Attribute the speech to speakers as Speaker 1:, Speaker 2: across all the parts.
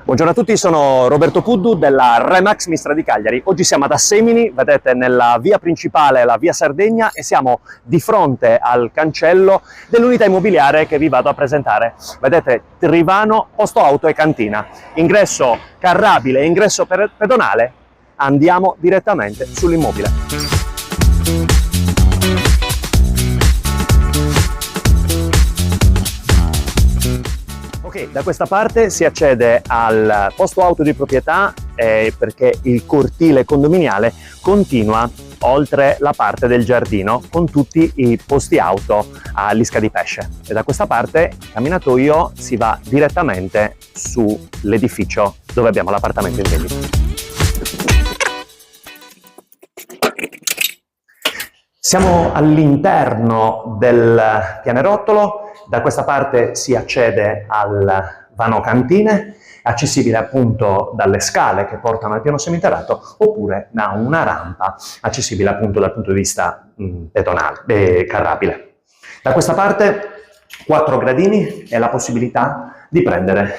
Speaker 1: Buongiorno a tutti, sono Roberto Puddu della Remax Mistral di Cagliari. Oggi siamo ad Assemini, vedete nella via principale, la via Sardegna, e siamo di fronte al cancello dell'unità immobiliare che vi vado a presentare. Vedete Trivano, posto auto e cantina. Ingresso carrabile, ingresso pedonale. Andiamo direttamente sull'immobile. Ok, da questa parte si accede al posto auto di proprietà perché il cortile condominiale continua oltre la parte del giardino con tutti i posti auto all'Isca di Pesce. E da questa parte, camminatoio, si va direttamente sull'edificio dove abbiamo l'appartamento in vendita. Siamo all'interno del pianerottolo. Da questa parte si accede al vano cantine, accessibile appunto dalle scale che portano al piano seminterrato, oppure da una rampa accessibile appunto dal punto di vista pedonale, carrabile. Da questa parte 4 gradini e la possibilità di prendere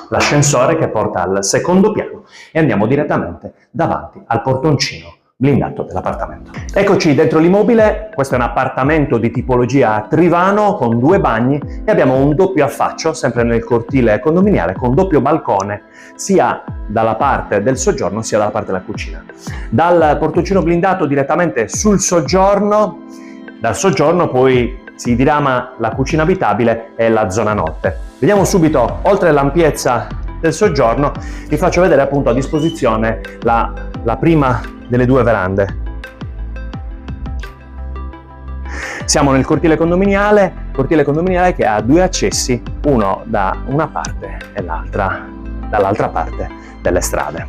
Speaker 1: l'ascensore che porta al secondo piano e andiamo direttamente davanti al portoncino blindato dell'appartamento. Eccoci dentro l'immobile. Questo è un appartamento di tipologia Trivano con 2 bagni e abbiamo un doppio affaccio sempre nel cortile condominiale con doppio balcone sia dalla parte del soggiorno sia dalla parte della cucina. Dal portoncino blindato direttamente sul soggiorno, dal soggiorno poi si dirama la cucina abitabile e la zona notte. Vediamo subito, oltre l'ampiezza del soggiorno, vi faccio vedere appunto a disposizione la prima delle 2 verande. Siamo nel cortile condominiale che ha 2 accessi, uno da una parte e l'altra dall'altra parte delle strade.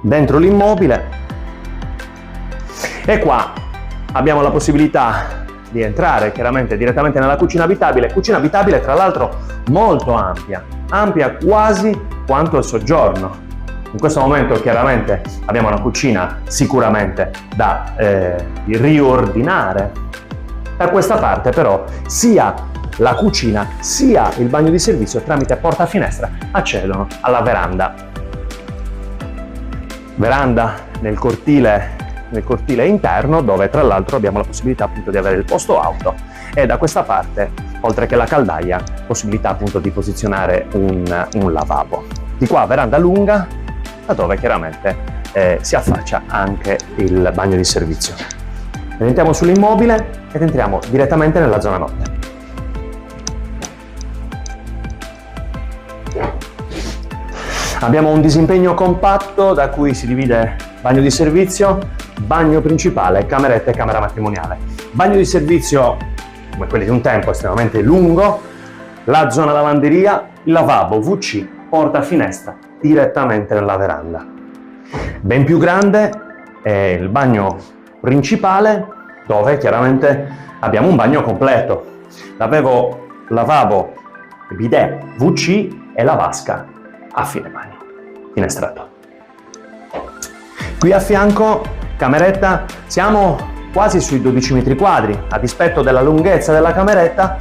Speaker 1: Dentro l'immobile, e qua abbiamo la possibilità di entrare chiaramente direttamente nella cucina abitabile tra l'altro molto ampia quasi quanto il soggiorno. In questo momento chiaramente abbiamo una cucina sicuramente da riordinare. Da questa parte però sia la cucina sia il bagno di servizio tramite porta finestra accedono alla veranda. Veranda nel cortile interno, dove tra l'altro abbiamo la possibilità appunto di avere il posto auto, e da questa parte, oltre che la caldaia, possibilità appunto di posizionare un lavabo. Di qua veranda lunga, da dove chiaramente si affaccia anche il bagno di servizio. Entriamo sull'immobile ed entriamo direttamente nella zona notte. Abbiamo un disimpegno compatto da cui si divide bagno di servizio, bagno principale, cameretta e camera matrimoniale. Bagno di servizio, come quelli di un tempo, estremamente lungo, la zona lavanderia, il lavabo, WC, porta finestra direttamente nella veranda. Ben più grande è il bagno principale, dove chiaramente abbiamo un bagno completo. Lavabo, bidet, WC e la vasca a fine bagno, finestrato. Qui a fianco, cameretta, siamo quasi sui 12 metri quadri, a dispetto della lunghezza della cameretta.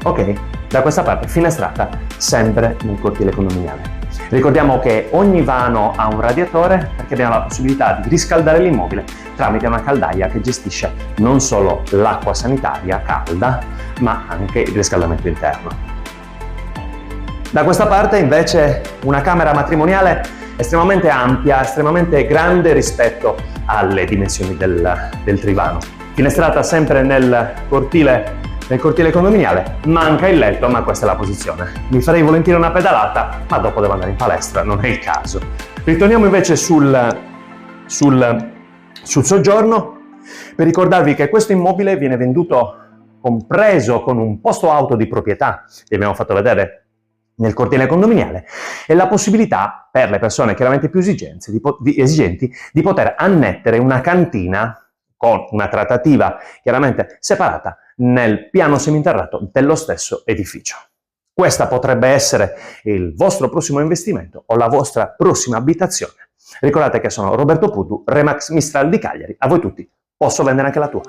Speaker 1: Ok, da questa parte finestrata, sempre nel cortile condominiale. Ricordiamo che ogni vano ha un radiatore perché abbiamo la possibilità di riscaldare l'immobile tramite una caldaia che gestisce non solo l'acqua sanitaria calda, ma anche il riscaldamento interno. Da questa parte invece una camera matrimoniale estremamente ampia, estremamente grande rispetto alle dimensioni del Trivano. Finestrata sempre nel cortile condominiale, manca il letto, ma questa è la posizione. Mi farei volentieri una pedalata, ma dopo devo andare in palestra, non è il caso. Ritorniamo invece sul soggiorno per ricordarvi che questo immobile viene venduto compreso con un posto auto di proprietà, vi abbiamo fatto vedere nel cortile condominiale, e la possibilità per le persone chiaramente più esigenti di poter annettere una cantina con una trattativa chiaramente separata nel piano seminterrato dello stesso edificio. Questa potrebbe essere il vostro prossimo investimento o la vostra prossima abitazione. Ricordate che sono Roberto Puddu, Remax Mistral di Cagliari. A voi tutti, posso vendere anche la tua.